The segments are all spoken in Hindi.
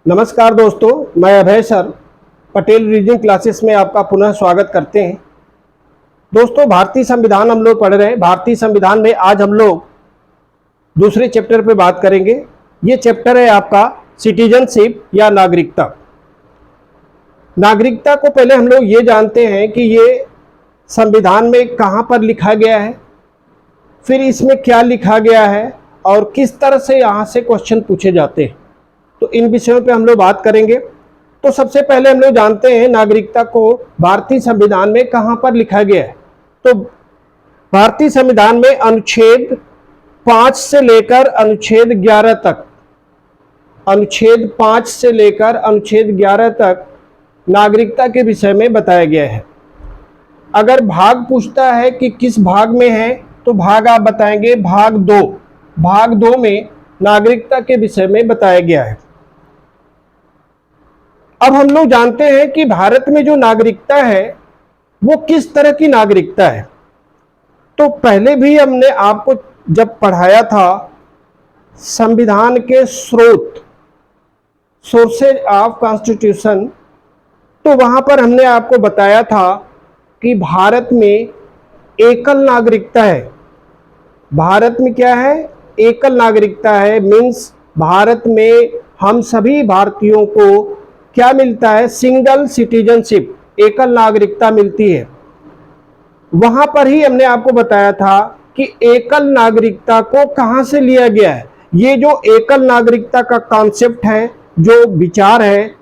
नमस्कार दोस्तों, मैं अभय सर पटेल रीजनिंग क्लासेस में आपका पुनः स्वागत करते हैं। दोस्तों, भारतीय संविधान हम लोग पढ़ रहे हैं। भारतीय संविधान में आज हम लोग दूसरे चैप्टर पे बात करेंगे। ये चैप्टर है आपका सिटीजनशिप या नागरिकता। नागरिकता को पहले हम लोग ये जानते हैं कि ये संविधान में कहाँ पर लिखा गया है, फिर इसमें क्या लिखा गया है और किस तरह से यहाँ से क्वेश्चन पूछे जाते हैं। तो इन विषयों पे हम लोग बात करेंगे। तो सबसे पहले हम लोग जानते हैं नागरिकता को भारतीय संविधान में कहाँ पर लिखा गया है। तो भारतीय संविधान में अनुच्छेद 5 से लेकर अनुच्छेद 11 तक, अनुच्छेद 5 से लेकर अनुच्छेद 11 तक नागरिकता के विषय में बताया गया है। अगर भाग पूछता है कि किस भाग में है, तो भाग आप बताएंगे भाग 2। भाग 2 में नागरिकता के विषय में बताया गया है। अब हम लोग जानते हैं कि भारत में जो नागरिकता है वो किस तरह की नागरिकता है। तो पहले भी हमने आपको जब पढ़ाया था संविधान के स्रोत, सोर्सेज ऑफ कॉन्स्टिट्यूशन, तो वहां पर हमने आपको बताया था कि भारत में एकल नागरिकता है। भारत में क्या है? एकल नागरिकता है। मीन्स भारत में हम सभी भारतीयों को क्या मिलता है? सिंगल सिटीजनशिप, एकल नागरिकता मिलती है। वहां पर ही हमने आपको बताया था कि एकल नागरिकता को कहां से लिया गया है। ये जो एकल नागरिकता का कॉन्सेप्ट है, जो विचार है,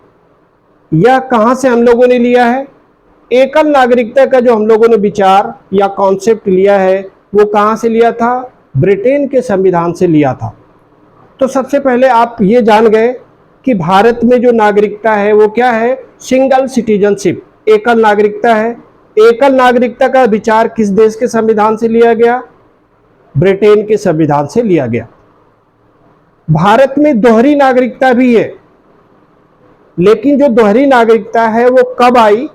यह कहां से हम लोगों ने लिया है? एकल नागरिकता का जो हम लोगों ने विचार या कॉन्सेप्ट लिया है वो कहां से लिया था? ब्रिटेन के संविधान से लिया था। तो सबसे पहले आप ये जान गए कि भारत में जो नागरिकता है वो क्या है? सिंगल सिटीजनशिप, एकल नागरिकता है। एकल नागरिकता का विचार किस देश के संविधान से लिया गया? ब्रिटेन के संविधान से लिया गया। भारत में दोहरी नागरिकता भी है, लेकिन जो दोहरी नागरिकता है वो कब आई,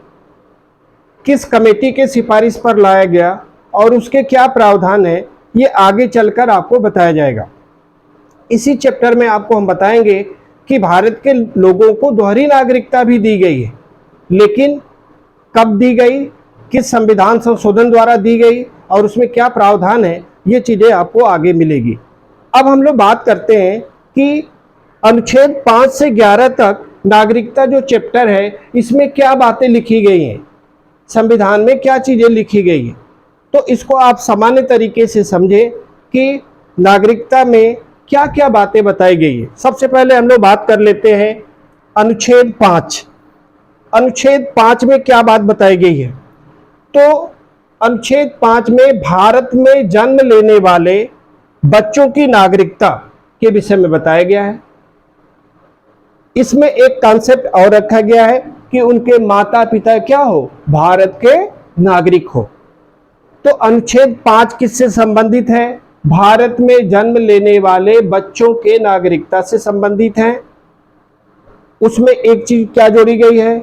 किस कमेटी के सिफारिश पर लाया गया और उसके क्या प्रावधान है, ये आगे चलकर आपको बताया जाएगा। इसी चैप्टर में आपको हम बताएंगे कि भारत के लोगों को दोहरी नागरिकता भी दी गई है, लेकिन कब दी गई, किस संविधान संशोधन द्वारा दी गई और उसमें क्या प्रावधान है, ये चीजें आपको आगे मिलेगी। अब हम लोग बात करते हैं कि अनुच्छेद 5 से 11 तक नागरिकता जो चैप्टर है, इसमें क्या बातें लिखी गई हैं, संविधान में क्या चीजें लिखी गई हैं। तो इसको आप सामान्य तरीके से समझें कि नागरिकता में क्या क्या बातें बताई गई है। सबसे पहले हम लोग बात कर लेते हैं अनुच्छेद 5। अनुच्छेद 5 में क्या बात बताई गई है? तो अनुच्छेद 5 में भारत में जन्म लेने वाले बच्चों की नागरिकता के विषय में बताया गया है। इसमें एक कॉन्सेप्ट और रखा गया है कि उनके माता पिता क्या हो? भारत के नागरिक हो। तो अनुच्छेद 5 किससे संबंधित है? भारत में जन्म लेने वाले बच्चों के नागरिकता से संबंधित है। उसमें एक चीज क्या जोड़ी गई है?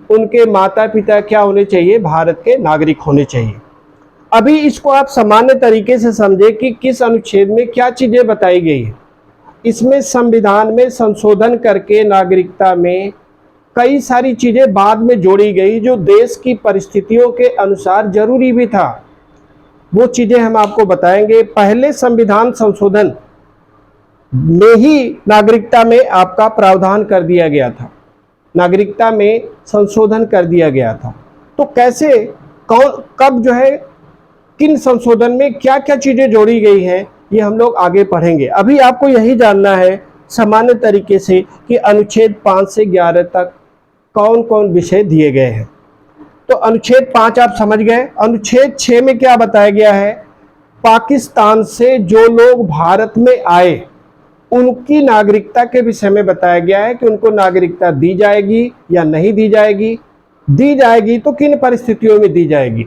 उनके माता पिता क्या होने चाहिए? भारत के नागरिक होने चाहिए। अभी इसको आप सामान्य तरीके से समझे कि किस अनुच्छेद में क्या चीजें बताई गई है। इसमें संविधान में संशोधन करके नागरिकता में कई सारी चीजें बाद में जोड़ी गई जो देश की परिस्थितियों के अनुसार जरूरी भी था। वो चीजें हम आपको बताएंगे। पहले संविधान संशोधन में ही नागरिकता में आपका प्रावधान कर दिया गया था, नागरिकता में संशोधन कर दिया गया था। तो कैसे, कौन, कब जो है, किन संशोधन में क्या क्या चीजें जोड़ी गई हैं, ये हम लोग आगे पढ़ेंगे। अभी आपको यही जानना है सामान्य तरीके से कि अनुच्छेद 5 से 11 तक कौन कौन विषय दिए गए हैं। तो अनुच्छेद 5 आप समझ गए। अनुच्छेद 6 में क्या बताया गया है? पाकिस्तान से जो लोग भारत में आए उनकी नागरिकता के विषय में बताया गया है कि उनको नागरिकता दी जाएगी या नहीं दी जाएगी। दी जाएगी तो किन परिस्थितियों में दी जाएगी,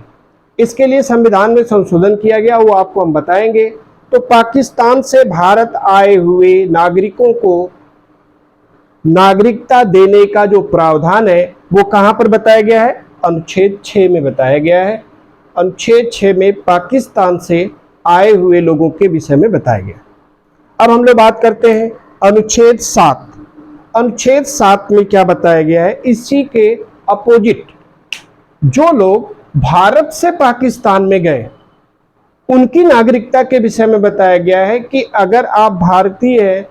इसके लिए संविधान में संशोधन किया गया, वो आपको हम बताएंगे। तो पाकिस्तान से भारत आए हुए नागरिकों को नागरिकता देने का जो प्रावधान है वो कहां पर बताया गया है? अनुच्छेद 6 में बताया गया है। अनुच्छेद 6 में पाकिस्तान से आए हुए लोगों के विषय में बताया गया। अब हम लोग बात करते हैं अनुच्छेद 7। अनुच्छेद 7 में क्या बताया गया है, इसी के अपोजिट जो लोग भारत से पाकिस्तान में गए उनकी नागरिकता के विषय में बताया गया है कि अगर आप भारतीय हैं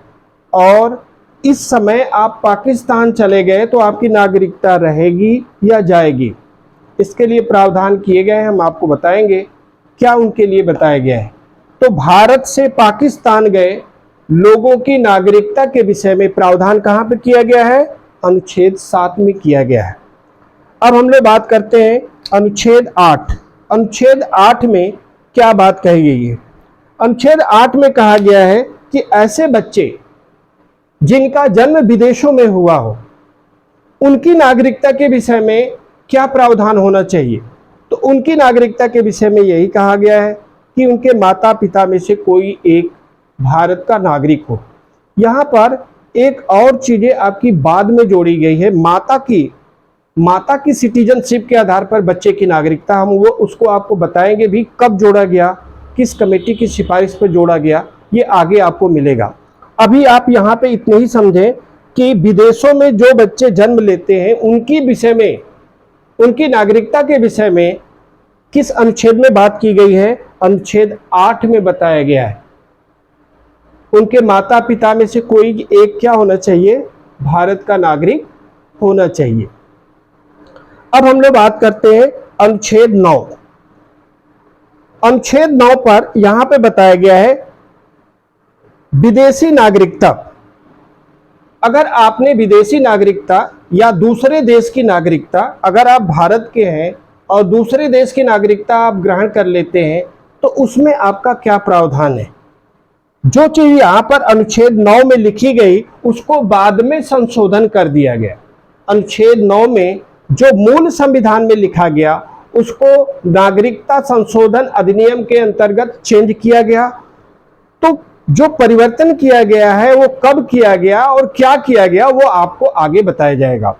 और इस समय आप पाकिस्तान चले गए तो आपकी नागरिकता रहेगी या जाएगी। इसके लिए प्रावधान किए गए हैं, हम आपको बताएंगे क्या उनके लिए बताया गया है। तो भारत से पाकिस्तान गए लोगों की नागरिकता के विषय में प्रावधान कहां पे किया गया है, अनुच्छेद 7 में किया गया है। अब हम लोग बात करते हैं अनुच्छेद 8। अनुच्छेद 8 में क्या बात कही गई है। अनुच्छेद 8 में कहा गया है कि ऐसे बच्चे जिनका जन्म विदेशों में हुआ हो उनकी नागरिकता के विषय में क्या प्रावधान होना चाहिए। तो उनकी नागरिकता के विषय में यही कहा गया है कि उनके माता पिता में से कोई एक भारत का नागरिक हो। यहाँ पर एक और चीजें आपकी बाद में जोड़ी गई है, माता की सिटीजनशिप के आधार पर बच्चे की नागरिकता, हम वो उसको आपको बताएंगे भी कब जोड़ा गया, किस कमेटी की सिफारिश पर जोड़ा गया, ये आगे आपको मिलेगा। अभी आप यहाँ पे इतने ही समझें कि विदेशों में जो बच्चे जन्म लेते हैं उनकी विषय में, उनकी नागरिकता के विषय में किस अनुच्छेद में बात की गई है, अनुच्छेद 8 में बताया गया है। उनके माता पिता में से कोई एक क्या होना चाहिए, भारत का नागरिक होना चाहिए। अब हम लोग बात करते हैं अनुच्छेद 9। अनुच्छेद 9 पर यहां पे बताया गया है विदेशी नागरिकता। अगर आपने विदेशी नागरिकता या दूसरे देश की नागरिकता, अगर आप भारत के हैं और दूसरे देश की नागरिकता आप ग्रहण कर लेते हैं तो उसमें आपका क्या प्रावधान है। जो चीज यहां पर अनुच्छेद 9 में लिखी गई उसको बाद में संशोधन कर दिया गया। अनुच्छेद 9 में जो मूल संविधान में लिखा गया उसको नागरिकता संशोधन अधिनियम के अंतर्गत चेंज किया गया। तो जो परिवर्तन किया गया है वो कब किया गया और क्या किया गया वो आपको आगे बताया जाएगा।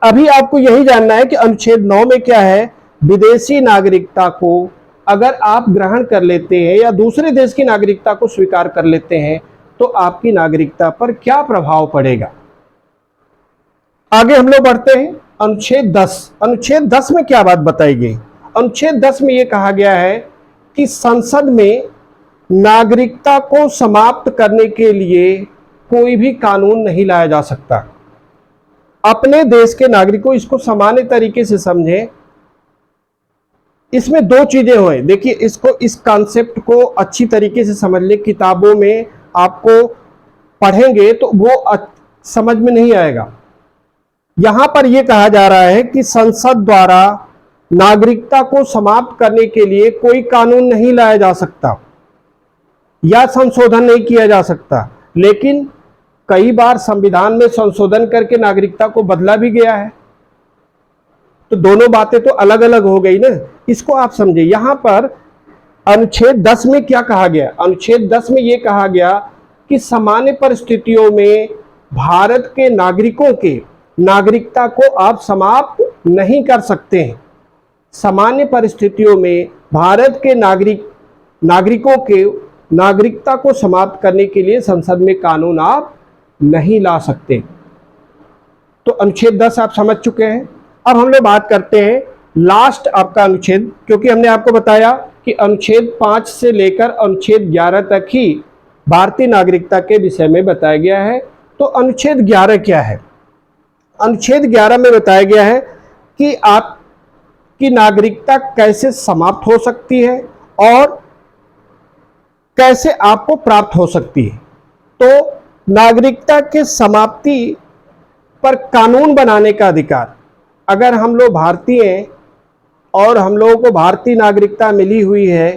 अभी आपको यही जानना है कि अनुच्छेद 9 में क्या है, विदेशी नागरिकता को अगर आप ग्रहण कर लेते हैं या दूसरे देश की नागरिकता को स्वीकार कर लेते हैं तो आपकी नागरिकता पर क्या प्रभाव पड़ेगा। आगे हम लोग बढ़ते हैं अनुच्छेद 10। अनुच्छेद 10 में क्या बात बताई गई। अनुच्छेद 10 में यह कहा गया है कि संसद में नागरिकता को समाप्त करने के लिए कोई भी कानून नहीं लाया जा सकता। अपने देश के नागरिकों, इसको सामान्य तरीके से समझें, इसमें दो चीजें हुए। देखिए इसको, इस कॉन्सेप्ट को अच्छी तरीके से समझ ले, किताबों में आपको पढ़ेंगे तो वो समझ में नहीं आएगा। यहां पर यह कहा जा रहा है कि संसद द्वारा नागरिकता को समाप्त करने के लिए कोई कानून नहीं लाया जा सकता या संशोधन नहीं किया जा सकता, लेकिन कई बार संविधान में संशोधन करके नागरिकता को बदला भी गया है। तो दोनों बातें तो अलग अलग हो गई ना, इसको आप समझे। यहां पर अनुच्छेद 10 में क्या कहा गया, अनुच्छेद 10 में यह कहा गया कि सामान्य परिस्थितियों में भारत के नागरिकों के नागरिकता को आप समाप्त नहीं कर सकते हैं। सामान्य परिस्थितियों में भारत के नागरिकों के नागरिकता को समाप्त करने के लिए संसद में कानून आप नहीं ला सकते। तो अनुच्छेद 10 आप समझ चुके हैं। अब हम लोग बात करते हैं लास्ट आपका अनुच्छेद, क्योंकि हमने आपको बताया कि अनुच्छेद 5 से लेकर अनुच्छेद 11 तक ही भारतीय नागरिकता के विषय में बताया गया है। तो अनुच्छेद 11 क्या है। अनुच्छेद 11 में बताया गया है कि आपकी नागरिकता कैसे समाप्त हो सकती है और कैसे आपको प्राप्त हो सकती है। तो नागरिकता के समाप्ति पर कानून बनाने का अधिकार, अगर हम लोग भारतीय हैं और हम लोगों को भारतीय नागरिकता मिली हुई है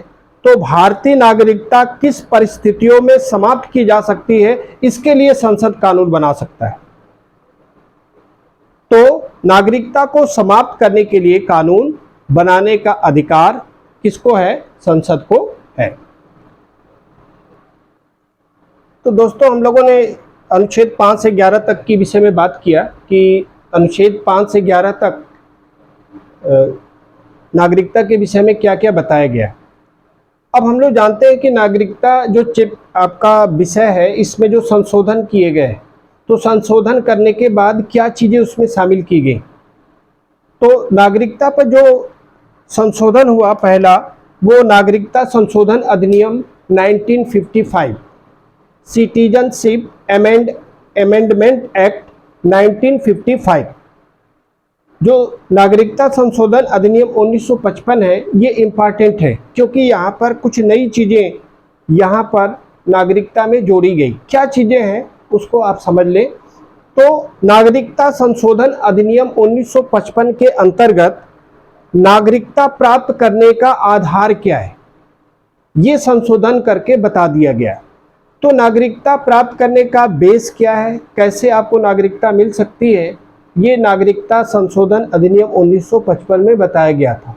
तो भारतीय नागरिकता किस परिस्थितियों में समाप्त की जा सकती है, इसके लिए संसद कानून बना सकता है। तो नागरिकता को समाप्त करने के लिए कानून बनाने का अधिकार किसको है, संसद को है। तो दोस्तों हम लोगों ने अनुच्छेद 5 से 11 तक के विषय में बात किया कि अनुच्छेद 5 से 11 तक नागरिकता के विषय में क्या क्या बताया गया। अब हम लोग जानते हैं कि नागरिकता जो आपका विषय है इसमें जो संशोधन किए गए तो संशोधन करने के बाद क्या चीज़ें उसमें शामिल की गई। तो नागरिकता पर जो संशोधन हुआ पहला, वो नागरिकता संशोधन अधिनियम 1955, सिटीजनशिप अमेंडमेंट एक्ट 1955। जो नागरिकता संशोधन अधिनियम 1955 है, ये इम्पॉर्टेंट है क्योंकि यहाँ पर कुछ नई चीज़ें यहाँ पर नागरिकता में जोड़ी गई। क्या चीज़ें हैं उसको आप समझ लें। तो नागरिकता संशोधन अधिनियम 1955 के अंतर्गत नागरिकता प्राप्त करने का आधार क्या है, ये संशोधन करके बता दिया गया। तो नागरिकता प्राप्त करने का बेस क्या है, कैसे आपको नागरिकता मिल सकती है, ये नागरिकता संशोधन अधिनियम 1955 में बताया गया था।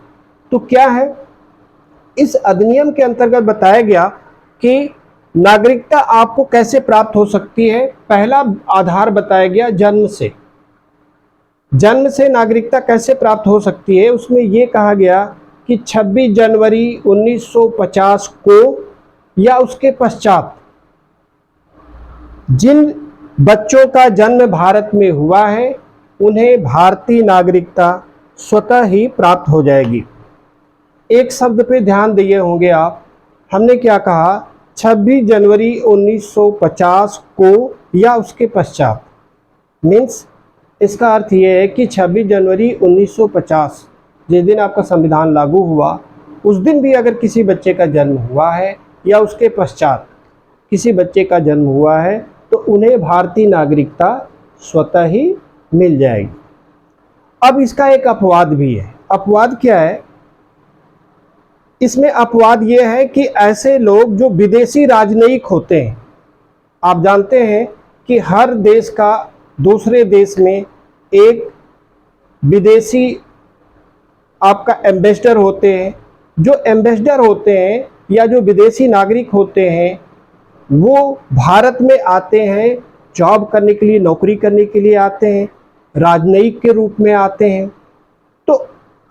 तो क्या है, इस अधिनियम के अंतर्गत बताया गया कि नागरिकता आपको कैसे प्राप्त हो सकती है। पहला आधार बताया गया जन्म से। जन्म से नागरिकता कैसे प्राप्त हो सकती है, उसमें यह कहा गया कि 26 जनवरी 1950 को या उसके पश्चात जिन बच्चों का जन्म भारत में हुआ है उन्हें भारतीय नागरिकता स्वतः ही प्राप्त हो जाएगी। एक शब्द पे ध्यान दिए होंगे आप, हमने क्या कहा, 26 जनवरी 1950 को या उसके पश्चात। मीन्स इसका अर्थ ये है कि 26 जनवरी 1950 जिस दिन आपका संविधान लागू हुआ, उस दिन भी अगर किसी बच्चे का जन्म हुआ है या उसके पश्चात किसी बच्चे का जन्म हुआ है तो उन्हें भारतीय नागरिकता स्वतः ही मिल जाएगी। अब इसका एक अपवाद भी है। अपवाद क्या है, इसमें अपवाद ये है कि ऐसे लोग जो विदेशी राजनयिक होते हैं, आप जानते हैं कि हर देश का दूसरे देश में एक विदेशी आपका एम्बेसडर होते हैं। जो एम्बेसडर होते हैं या जो विदेशी नागरिक होते हैं वो भारत में आते हैं, जॉब करने के लिए, नौकरी करने के लिए आते हैं, राजनयिक के रूप में आते हैं। तो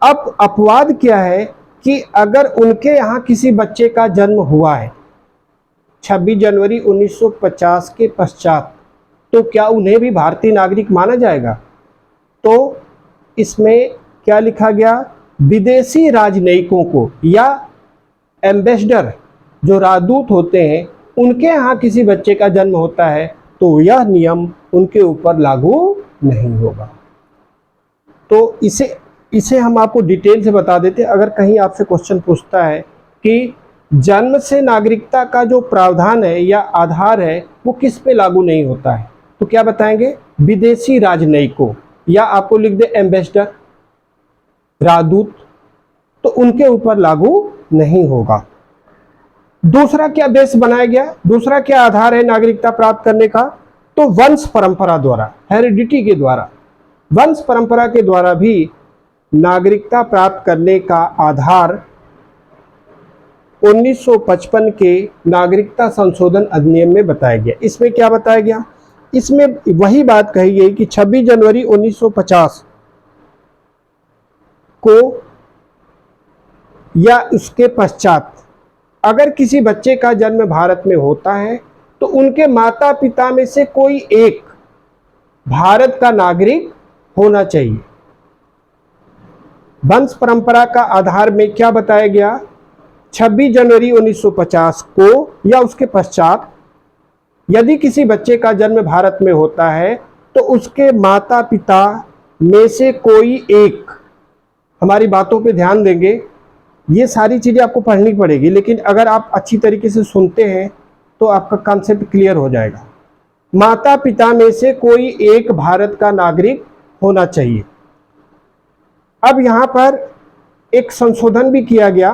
अब अपवाद क्या है कि अगर उनके यहाँ किसी बच्चे का जन्म हुआ है 26 जनवरी 1950 के पश्चात, तो क्या उन्हें भी भारतीय नागरिक माना जाएगा। तो इसमें क्या लिखा गया, विदेशी राजनयिकों को या एम्बेसडर जो राजदूत होते हैं उनके यहाँ किसी बच्चे का जन्म होता है तो यह नियम उनके ऊपर लागू नहीं होगा। तो इसे हम आपको डिटेल से बता देते हैं। अगर कहीं आपसे क्वेश्चन पूछता है कि जन्म से नागरिकता का जो प्रावधान है या आधार है वो किस पे लागू नहीं होता है, तो क्या बताएंगे, विदेशी राजनयिकों, या आपको लिख दे एम्बेसडर, राजदूत, तो उनके ऊपर लागू नहीं होगा। दूसरा क्या बेस बनाया गया, दूसरा क्या आधार है नागरिकता प्राप्त करने का, तो वंश परंपरा द्वारा, हेरिडिटी के द्वारा, वंश परंपरा के द्वारा भी नागरिकता प्राप्त करने का आधार 1955 के नागरिकता संशोधन अधिनियम में बताया गया। इसमें क्या बताया गया, इसमें वही बात कही गई कि 26 जनवरी 1950 को या उसके पश्चात अगर किसी बच्चे का जन्म भारत में होता है तो उनके माता पिता में से कोई एक भारत का नागरिक होना चाहिए। वंश परंपरा का आधार में क्या बताया गया, 26 जनवरी 1950 को या उसके पश्चात यदि किसी बच्चे का जन्म भारत में होता है तो उसके माता पिता में से कोई एक, हमारी बातों पे ध्यान देंगे, ये सारी चीज़ें आपको पढ़नी पड़ेगी, लेकिन अगर आप अच्छी तरीके से सुनते हैं तो आपका कॉन्सेप्ट क्लियर हो जाएगा। माता पिता में से कोई एक भारत का नागरिक होना चाहिए। अब यहाँ पर एक संशोधन भी किया गया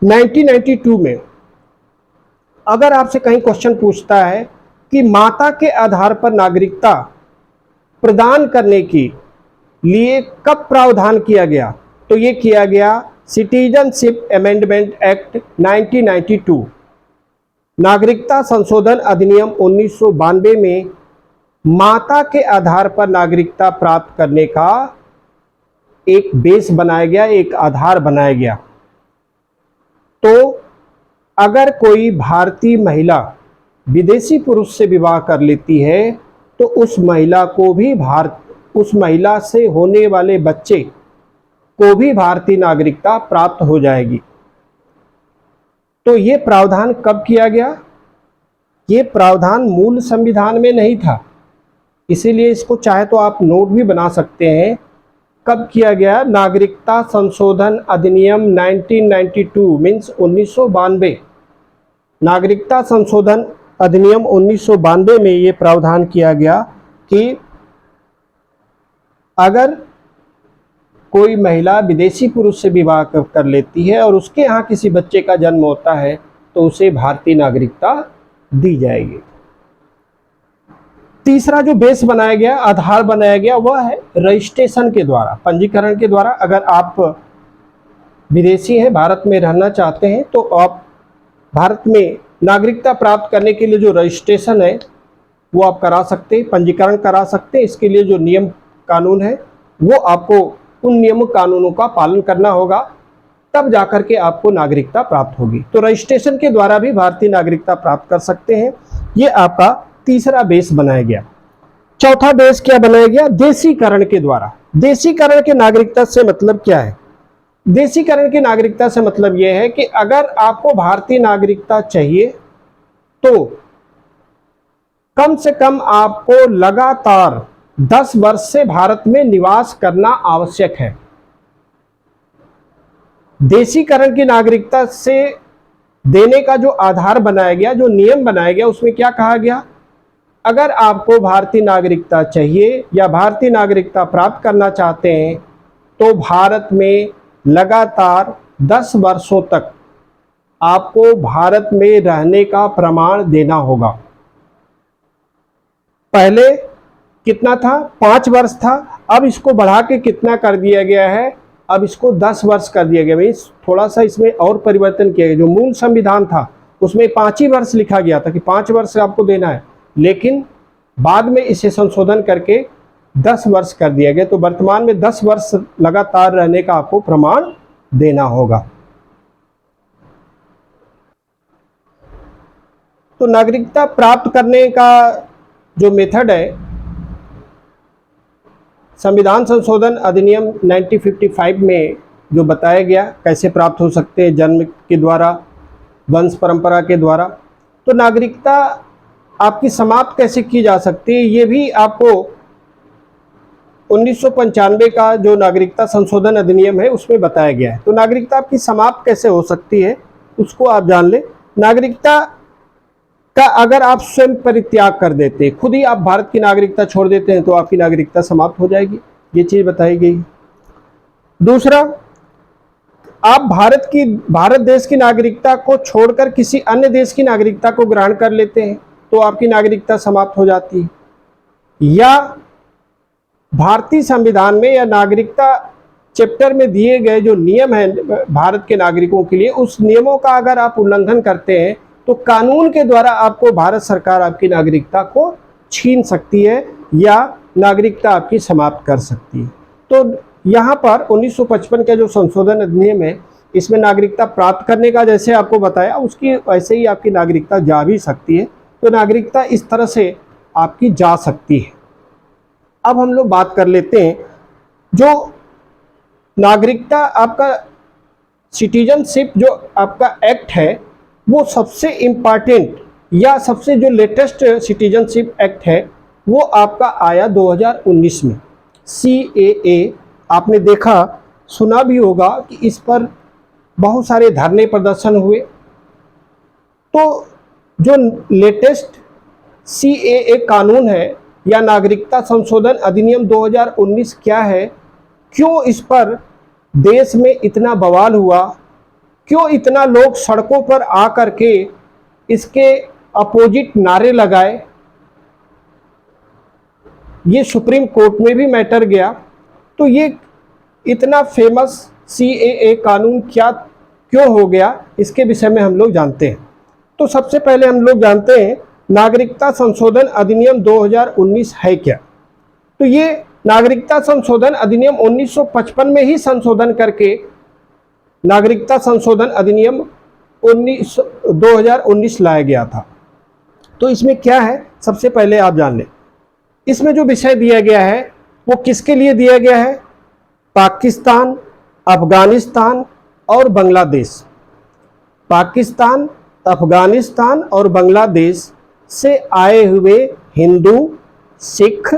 1992 में। अगर आपसे कहीं क्वेश्चन पूछता है कि माता के आधार पर नागरिकता प्रदान करने के लिए कब प्रावधान किया गया, तो ये किया गया सिटीजनशिप अमेंडमेंट एक्ट 1992, नागरिकता संशोधन अधिनियम 1992 में माता के आधार पर नागरिकता प्राप्त करने का एक बेस बनाया गया, एक आधार बनाया गया। तो अगर कोई भारतीय महिला विदेशी पुरुष से विवाह कर लेती है तो उस महिला को भी उस महिला से होने वाले बच्चे को भी भारतीय नागरिकता प्राप्त हो जाएगी। तो ये प्रावधान कब किया गया? ये प्रावधान मूल संविधान में नहीं था, इसीलिए इसको चाहे तो आप नोट भी बना सकते हैं। कब किया गया? नागरिकता संशोधन अधिनियम 1992 मीन्स 1992। नागरिकता संशोधन अधिनियम 1992 में ये प्रावधान किया गया कि अगर कोई महिला विदेशी पुरुष से विवाह कर लेती है और उसके यहाँ किसी बच्चे का जन्म होता है तो उसे भारतीय नागरिकता दी जाएगी। तीसरा जो बेस बनाया गया, आधार बनाया गया, वह है रजिस्ट्रेशन के द्वारा, पंजीकरण के द्वारा। अगर आप विदेशी हैं, भारत में रहना चाहते हैं, तो आप भारत में नागरिकता प्राप्त करने के लिए जो रजिस्ट्रेशन है वो आप करा सकते हैं, पंजीकरण करा सकते हैं। इसके लिए जो नियम कानून है वो आपको उन नियम कानूनों का पालन करना होगा, तब जाकर के आपको नागरिकता प्राप्त होगी। तो रजिस्ट्रेशन के द्वारा भी भारतीय नागरिकता प्राप्त कर सकते हैं। ये आपका तीसरा बेस बनाया गया। चौथा बेस क्या बनाया गया? देशीकरण के द्वारा। देशीकरण के नागरिकता से मतलब क्या है? देशीकरण की नागरिकता से मतलब यह है कि अगर आपको भारतीय नागरिकता चाहिए तो कम से कम आपको लगातार 10 वर्ष से भारत में निवास करना आवश्यक है। देशीकरण की नागरिकता से देने का जो आधार बनाया गया, जो नियम बनाया गया, उसमें क्या कहा गया? अगर आपको भारतीय नागरिकता चाहिए या भारतीय नागरिकता प्राप्त करना चाहते हैं तो भारत में लगातार 10 वर्षों तक आपको भारत में रहने का प्रमाण देना होगा। पहले कितना था? 5 वर्ष था। अब इसको बढ़ा के कितना कर दिया गया है? अब इसको 10 वर्ष कर दिया गया। मीन्स थोड़ा सा इसमें और परिवर्तन किया गया। जो मूल संविधान था उसमें 5 ही वर्ष लिखा गया था कि 5 वर्ष आपको देना है, लेकिन बाद में इसे संशोधन करके 10 वर्ष कर दिया गया। तो वर्तमान में 10 वर्ष लगातार रहने का आपको प्रमाण देना होगा। तो नागरिकता प्राप्त करने का जो मेथड है, संविधान संशोधन अधिनियम 1955 में जो बताया गया कैसे प्राप्त हो सकते हैं, जन्म के द्वारा, वंश परंपरा के द्वारा। तो नागरिकता आपकी समाप्त कैसे की जा सकती है, ये भी आपको 1995 का जो नागरिकता संशोधन अधिनियम है उसमें बताया गया है। तो नागरिकता आपकी समाप्त कैसे हो सकती है उसको आप जान ले। नागरिकता का अगर आप स्वयं परित्याग कर देते हैं, खुद ही आप भारत की नागरिकता छोड़ देते हैं, तो आपकी नागरिकता समाप्त हो जाएगी। ये चीज बताई गई। दूसरा, आप भारत देश की नागरिकता को छोड़कर किसी अन्य देश की नागरिकता को ग्रहण कर लेते हैं तो आपकी नागरिकता समाप्त हो जाती है। या भारतीय संविधान में या नागरिकता चैप्टर में दिए गए जो नियम हैं भारत के नागरिकों के लिए, उस नियमों का अगर आप उल्लंघन करते हैं तो कानून के द्वारा आपको भारत सरकार आपकी नागरिकता को छीन सकती है या नागरिकता आपकी समाप्त कर सकती है। तो यहाँ पर 1955 का जो संशोधन अधिनियम है, इसमें नागरिकता प्राप्त करने का जैसे आपको बताया, उसकी वैसे ही आपकी नागरिकता जा भी सकती है। तो नागरिकता इस तरह से आपकी जा सकती है। अब हम लोग बात कर लेते हैं जो नागरिकता आपका सिटीजनशिप जो आपका एक्ट है, वो सबसे इम्पॉर्टेंट या सबसे जो लेटेस्ट सिटीजनशिप एक्ट है वो आपका आया 2019 में। CAA आपने देखा सुना भी होगा कि इस पर बहुत सारे धरने प्रदर्शन हुए। तो जो लेटेस्ट CAA कानून है या नागरिकता संशोधन अधिनियम 2019 क्या है, क्यों इस पर देश में इतना बवाल हुआ, क्यों इतना लोग सड़कों पर आ करके इसके अपोजिट नारे लगाए, ये सुप्रीम कोर्ट में भी मैटर गया। तो ये इतना फेमस CAA कानून क्यों हो गया, इसके विषय में हम लोग जानते हैं। तो सबसे पहले हम लोग जानते हैं नागरिकता संशोधन अधिनियम 2019 है क्या। तो ये नागरिकता संशोधन अधिनियम 1955 में ही संशोधन करके नागरिकता संशोधन अधिनियम 2019 लाया गया था। तो इसमें क्या है, सबसे पहले आप जान लें, इसमें जो विषय दिया गया है वो किसके लिए दिया गया है? पाकिस्तान, अफगानिस्तान और बांग्लादेश। पाकिस्तान, अफगानिस्तान और बांग्लादेश से आए हुए हिंदू, सिख,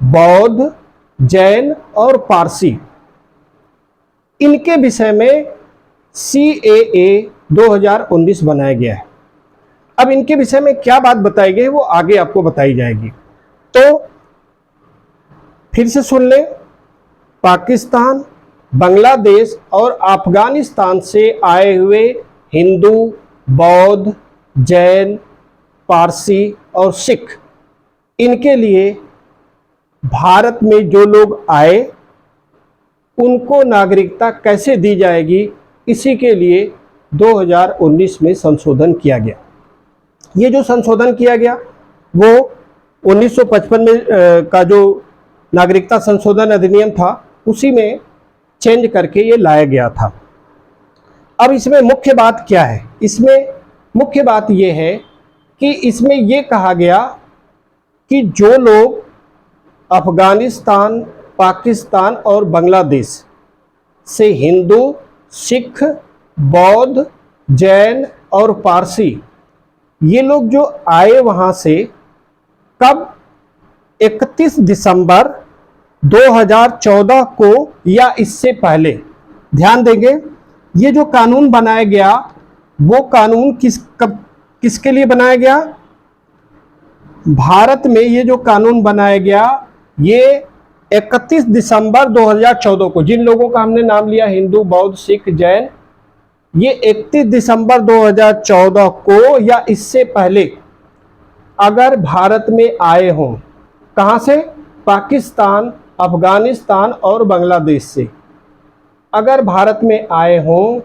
बौद्ध, जैन और पारसी, इनके विषय में CAA 2019 बनाया गया है। अब इनके विषय में क्या बात बताई गई है वो आगे आपको बताई जाएगी। तो फिर से सुन लें, पाकिस्तान, बांग्लादेश और अफगानिस्तान से आए हुए हिंदू, बौद्ध, जैन, पारसी और सिख, इनके लिए भारत में जो लोग आए उनको नागरिकता कैसे दी जाएगी, इसी के लिए 2019 में संशोधन किया गया। ये जो संशोधन किया गया वो 1955 में का जो नागरिकता संशोधन अधिनियम था उसी में चेंज करके ये लाया गया था। अब इसमें मुख्य बात क्या है? इसमें मुख्य बात ये है कि इसमें ये कहा गया कि जो लोग अफगानिस्तान, पाकिस्तान और बांग्लादेश से हिंदू, सिख, बौद्ध, जैन और पारसी, ये लोग जो आए वहाँ से कब? 31 दिसंबर 2014 को या इससे पहले। ध्यान देंगे, ये जो कानून बनाया गया वो कानून किसके लिए बनाया गया? भारत में ये जो कानून बनाया गया ये 31 दिसंबर 2014 को, जिन लोगों का हमने नाम लिया हिंदू, बौद्ध, सिख, जैन, ये 31 दिसंबर 2014 को या इससे पहले अगर भारत में आए हों, कहाँ से? पाकिस्तान, अफगानिस्तान और बांग्लादेश से अगर भारत में आए हों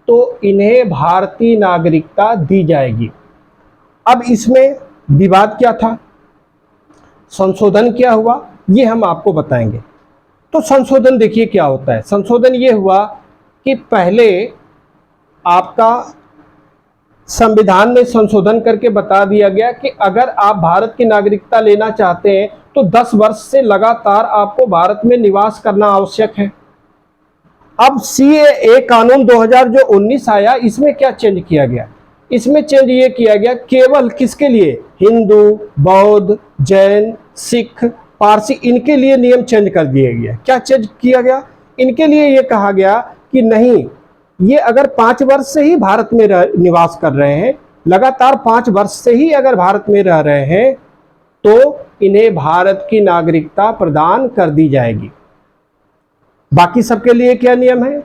तो इन्हें भारतीय नागरिकता दी जाएगी। अब इसमें विवाद क्या था, संशोधन क्या हुआ, ये हम आपको बताएंगे। तो संशोधन देखिए क्या होता है। संशोधन ये हुआ कि पहले आपका संविधान में संशोधन करके बता दिया गया कि अगर आप भारत की नागरिकता लेना चाहते हैं तो 10 वर्ष से लगातार आपको भारत में निवास करना आवश्यक है। अब CAA कानून 2019 आया, इसमें क्या चेंज किया गया? इसमें चेंज ये किया गया केवल किसके लिए? हिंदू, बौद्ध, जैन, सिख, पारसी, इनके लिए नियम चेंज कर दिया गया। क्या चेंज किया गया? इनके लिए ये कहा गया कि नहीं, ये अगर 5 वर्ष से ही भारत में निवास कर रहे हैं, लगातार 5 वर्ष से ही अगर भारत में रह रहे हैं तो इन्हें भारत की नागरिकता प्रदान कर दी जाएगी। बाकी सबके लिए क्या नियम है?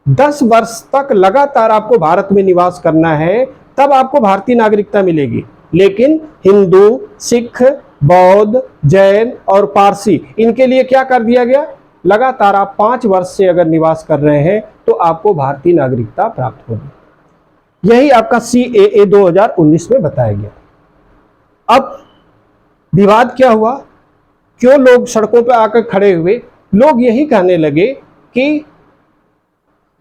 10 वर्ष तक लगातार आपको भारत में निवास करना है तब आपको भारतीय नागरिकता मिलेगी। लेकिन हिंदू, सिख, बौद्ध, जैन और पारसी, इनके लिए क्या कर दिया गया? लगातार आप 5 वर्ष से अगर निवास कर रहे हैं तो आपको भारतीय नागरिकता प्राप्त होगी। यही आपका CAA 2019 में बताया गया। अब विवाद क्या हुआ? क्यों लोग सड़कों पर आकर खड़े हुए? लोग यही कहने लगे कि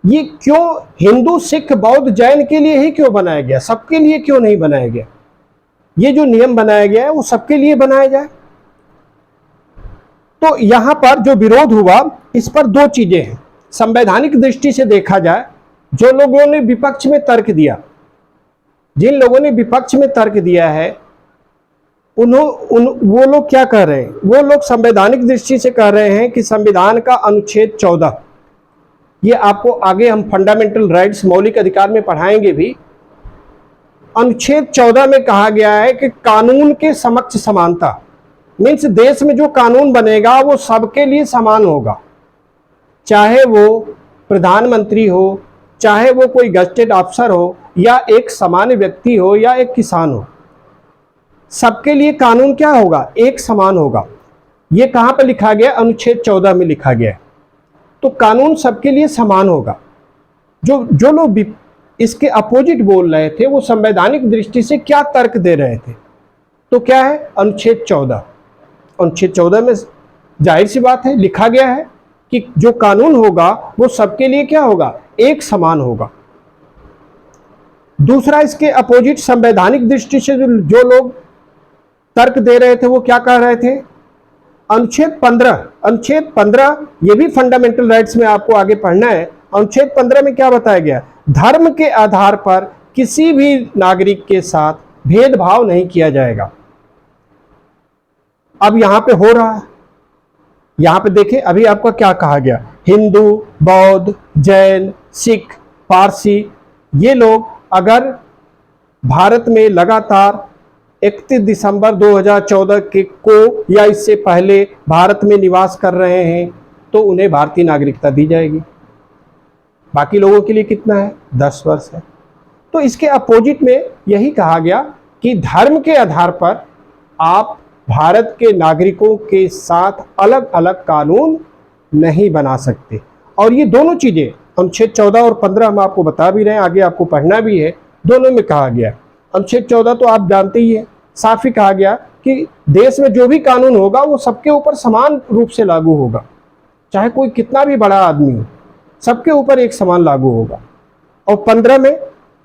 ये क्यों हिंदू, सिख, बौद्ध, जैन के लिए ही क्यों बनाया गया, सबके लिए क्यों नहीं बनाया गया? ये जो नियम बनाया गया है वो सबके लिए बनाया जाए। तो यहां पर जो विरोध हुआ इस पर 2 चीजें हैं। संवैधानिक दृष्टि से देखा जाए, जो लोगों ने विपक्ष में तर्क दिया, जिन लोगों ने विपक्ष में तर्क दिया है वो लोग क्या कह रहे हैं? वो लोग संवैधानिक दृष्टि से कह रहे हैं कि संविधान का अनुच्छेद 14, ये आपको आगे हम फंडामेंटल राइट्स, मौलिक अधिकार में पढ़ाएंगे भी। अनुच्छेद 14 में कहा गया है कि कानून के समक्ष समानता, मीन्स देश में जो कानून बनेगा वो सबके लिए समान होगा, चाहे वो प्रधानमंत्री हो, चाहे वो कोई गजेटेड अफसर हो, या एक सामान्य व्यक्ति हो, या एक किसान हो, सबके लिए कानून क्या होगा? एक समान होगा। ये कहाँ पर लिखा गया? अनुच्छेद 14 में लिखा गया है। तो कानून सबके लिए समान होगा। जो लोग इसके अपोजिट बोल रहे थे वो संवैधानिक दृष्टि से क्या तर्क दे रहे थे? तो क्या है? अनुच्छेद 14। अनुच्छेद 14 में जाहिर सी बात है लिखा गया है कि जो कानून होगा वो सबके लिए क्या होगा? एक समान होगा। दूसरा, इसके अपोजिट संवैधानिक दृष्टि से जो लोग तर्क दे रहे थे वो क्या कह रहे थे, अनुच्छेद 15 ये भी फंडामेंटल राइट्स में आपको आगे पढ़ना है। अनुच्छेद 15 में क्या बताया गया, धर्म के आधार पर किसी भी नागरिक के साथ भेदभाव नहीं किया जाएगा। अब यहां पे हो रहा है, यहां पे देखिए अभी आपका क्या कहा गया, हिंदू, बौद्ध, जैन, सिख, पारसी, ये लोग अगर भारत में लगातार 31 दिसंबर 2014 को या इससे पहले भारत में निवास कर रहे हैं तो उन्हें भारतीय नागरिकता दी जाएगी। बाकी लोगों के लिए कितना है, 10 वर्ष है। तो इसके अपोजिट में यही कहा गया कि धर्म के आधार पर आप भारत के नागरिकों के साथ अलग अलग कानून नहीं बना सकते। और ये दोनों चीजें अनुच्छेद 14 और 15 हम आपको बता भी रहे हैं, आगे आपको पढ़ना भी है, दोनों में कहा गया। अनुच्छेद 14 तो आप जानते ही हैं, साफ ही कहा गया कि देश में जो भी कानून होगा वो सबके ऊपर समान रूप से लागू होगा, चाहे कोई कितना भी बड़ा आदमी हो, सबके ऊपर एक समान लागू होगा। और 15 में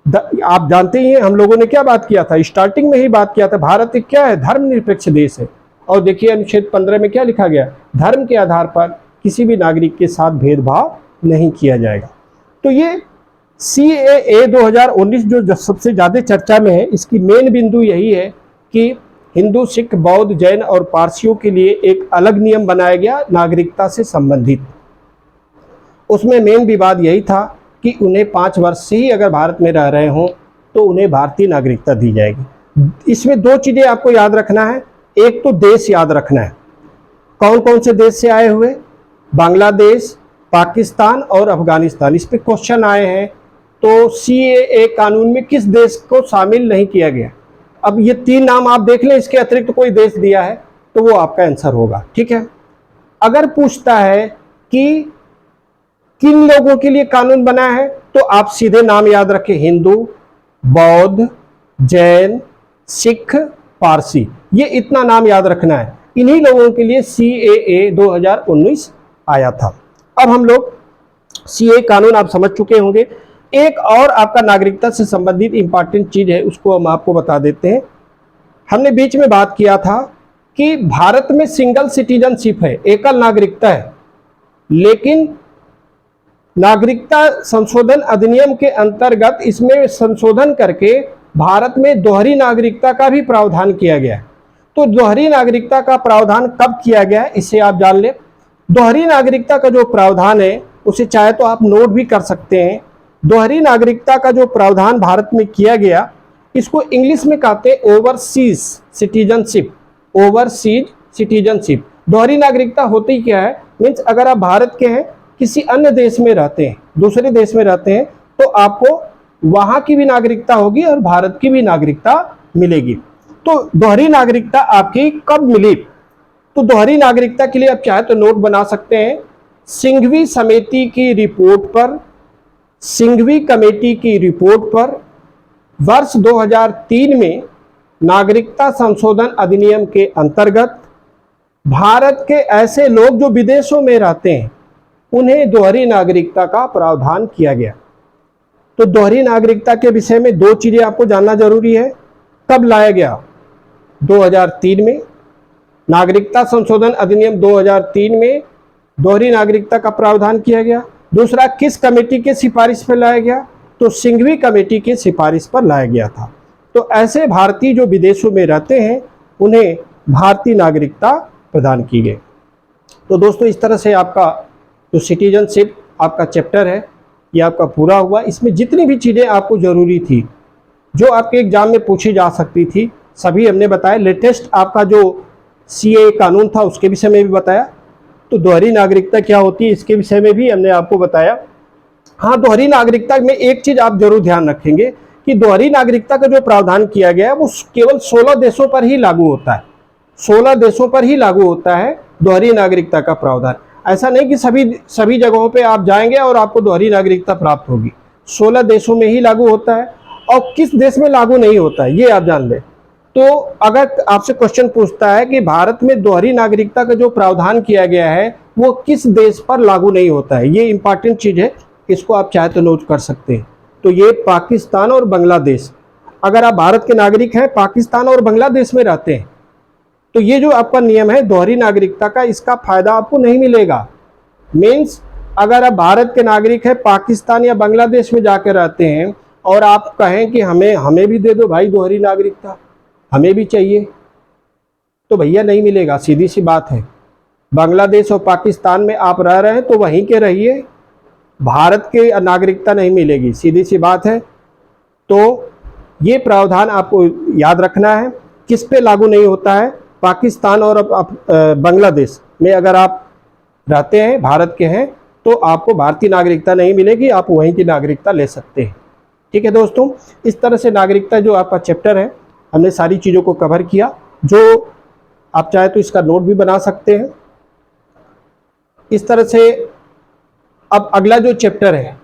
आप जानते ही हैं, हम लोगों ने क्या बात किया था, स्टार्टिंग में ही बात किया था, भारत एक क्या है, धर्मनिरपेक्ष देश है। और देखिए अनुच्छेद 15 में क्या लिखा गया, धर्म के आधार पर किसी भी नागरिक के साथ भेदभाव नहीं किया जाएगा। तो ये CAA 2019 जो सबसे ज़्यादा चर्चा में है, इसकी मेन बिंदु यही है कि हिंदू, सिख, बौद्ध, जैन और पारसियों के लिए एक अलग नियम बनाया गया नागरिकता से संबंधित। उसमें मेन विवाद यही था कि उन्हें 5 वर्ष से ही अगर भारत में रह रहे हों तो उन्हें भारतीय नागरिकता दी जाएगी। इसमें 2 चीज़ें आपको याद रखना है, एक तो देश याद रखना है, कौन कौन से देश से आए हुए, बांग्लादेश, पाकिस्तान और अफगानिस्तान। इस पे क्वेश्चन आए हैं, तो CAA कानून में किस देश को शामिल नहीं किया गया। अब ये 3 नाम आप देख लें, इसके अतिरिक्त कोई देश दिया है तो वो आपका आंसर होगा, ठीक है। अगर पूछता है कि किन लोगों के लिए कानून बना है तो आप सीधे नाम याद रखें, हिंदू, बौद्ध, जैन, सिख, पारसी, ये इतना नाम याद रखना है। इन्हीं लोगों के लिए CAA 2019 आया था। अब हम लोग CAA कानून आप समझ चुके होंगे। एक और आपका नागरिकता से संबंधित इंपॉर्टेंट चीज है, उसको हम आपको बता देते हैं। हमने बीच में बात किया था कि भारत में सिंगल सिटीजनशिप है, एकल नागरिकता है, लेकिन नागरिकता संशोधन अधिनियम के अंतर्गत इसमें संशोधन करके भारत में दोहरी नागरिकता का भी प्रावधान किया गया है। तो दोहरी नागरिकता का प्रावधान कब किया गया है, इसे आप जान लें। दोहरी नागरिकता का जो प्रावधान है उसे चाहे तो आप नोट भी कर सकते हैं। दोहरी नागरिकता का जो प्रावधान भारत में किया गया, इसको इंग्लिश में कहते हैं ओवरसीज सिटीजनशिप। ओवरसीज सिटीजनशिप, दोहरी नागरिकता होती क्या है, मीन्स अगर आप भारत के हैं, किसी अन्य देश में रहते हैं, दूसरे देश में रहते हैं, तो आपको वहां की भी नागरिकता होगी और भारत की भी नागरिकता मिलेगी। तो दोहरी नागरिकता आपकी कब मिली, तो दोहरी नागरिकता के लिए आप चाहे तो नोट बना सकते हैं। सिंघवी समिति की रिपोर्ट पर, सिंघवी कमेटी की रिपोर्ट पर वर्ष 2003 में नागरिकता संशोधन अधिनियम के अंतर्गत भारत के ऐसे लोग जो विदेशों में रहते हैं उन्हें दोहरी नागरिकता का प्रावधान किया गया। तो दोहरी नागरिकता के विषय में 2 चीजें आपको जानना जरूरी है। कब लाया गया, 2003 में। नागरिकता संशोधन अधिनियम 2003 में दोहरी नागरिकता का प्रावधान किया गया। दूसरा, किस कमेटी के सिफारिश पर लाया गया, तो सिंघवी कमेटी के सिफारिश पर लाया गया था। तो ऐसे भारतीय जो विदेशों में रहते हैं उन्हें भारतीय नागरिकता प्रदान की गई। तो दोस्तों इस तरह से आपका जो सिटीजनशिप आपका चैप्टर है ये आपका पूरा हुआ। इसमें जितनी भी चीज़ें आपको ज़रूरी थी, जो आपके एग्जाम में पूछी जा सकती थी, सभी हमने बताया। लेटेस्ट आपका जो CAA कानून था उसके विषय में भी बताया। तो दोहरी नागरिकता क्या होती है इसके विषय में भी हमने आपको बताया। हाँ, दोहरी नागरिकता में एक चीज़ आप जरूर ध्यान रखेंगे कि दोहरी नागरिकता का जो प्रावधान किया गया है वो केवल 16 देशों पर ही लागू होता है। 16 देशों पर ही लागू होता है दोहरी नागरिकता का प्रावधान। ऐसा नहीं कि सभी जगहों पे आप जाएंगे और आपको दोहरी नागरिकता प्राप्त होगी। 16 देशों में ही लागू होता है। और किस देश में लागू नहीं होता है ये आप जान लें। तो अगर आपसे क्वेश्चन पूछता है कि भारत में दोहरी नागरिकता का जो प्रावधान किया गया है वो किस देश पर लागू नहीं होता है, ये इंपॉर्टेंट चीज़ है, इसको आप चाहे तो नोट कर सकते हैं। तो ये पाकिस्तान और बांग्लादेश, अगर आप भारत के नागरिक हैं, पाकिस्तान और बांग्लादेश में रहते हैं, तो ये जो आपका नियम है दोहरी नागरिकता का, इसका फायदा आपको नहीं मिलेगा। मीन्स अगर आप भारत के नागरिक हैं, पाकिस्तान या बांग्लादेश में जाकर रहते हैं और आप कहें कि हमें भी दे दो भाई दोहरी नागरिकता, हमें भी चाहिए, तो भैया नहीं मिलेगा। सीधी सी बात है। बांग्लादेश और पाकिस्तान में आप रह रहे हैं तो वहीं के रहिए, भारत के नागरिकता नहीं मिलेगी, सीधी सी बात है। तो ये प्रावधान आपको याद रखना है। किस पे लागू नहीं होता है? पाकिस्तान और बांग्लादेश में अगर आप रहते हैं, भारत के हैं, तो आपको भारतीय नागरिकता नहीं मिलेगी, आप वहीं की नागरिकता ले सकते हैं। ठीक है दोस्तों, इस तरह से नागरिकता जो आपका चैप्टर है, हमने सारी चीज़ों को कवर किया। जो आप चाहे तो इसका नोट भी बना सकते हैं। इस तरह से अब अगला जो चैप्टर है,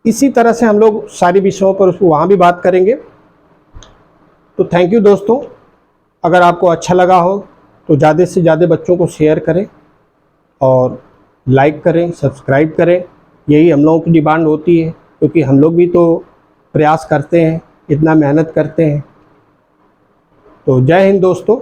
इसी तरह से हम लोग सारे विषयों पर उसको वहाँ भी बात करेंगे। तो थैंक यू दोस्तों। अगर आपको अच्छा लगा हो तो ज़्यादा से ज़्यादा बच्चों को शेयर करें और लाइक करें, सब्सक्राइब करें। यही हम लोगों की डिमांड होती है, क्योंकि हम लोग भी तो प्रयास करते हैं, इतना मेहनत करते हैं। तो जय हिंद दोस्तों।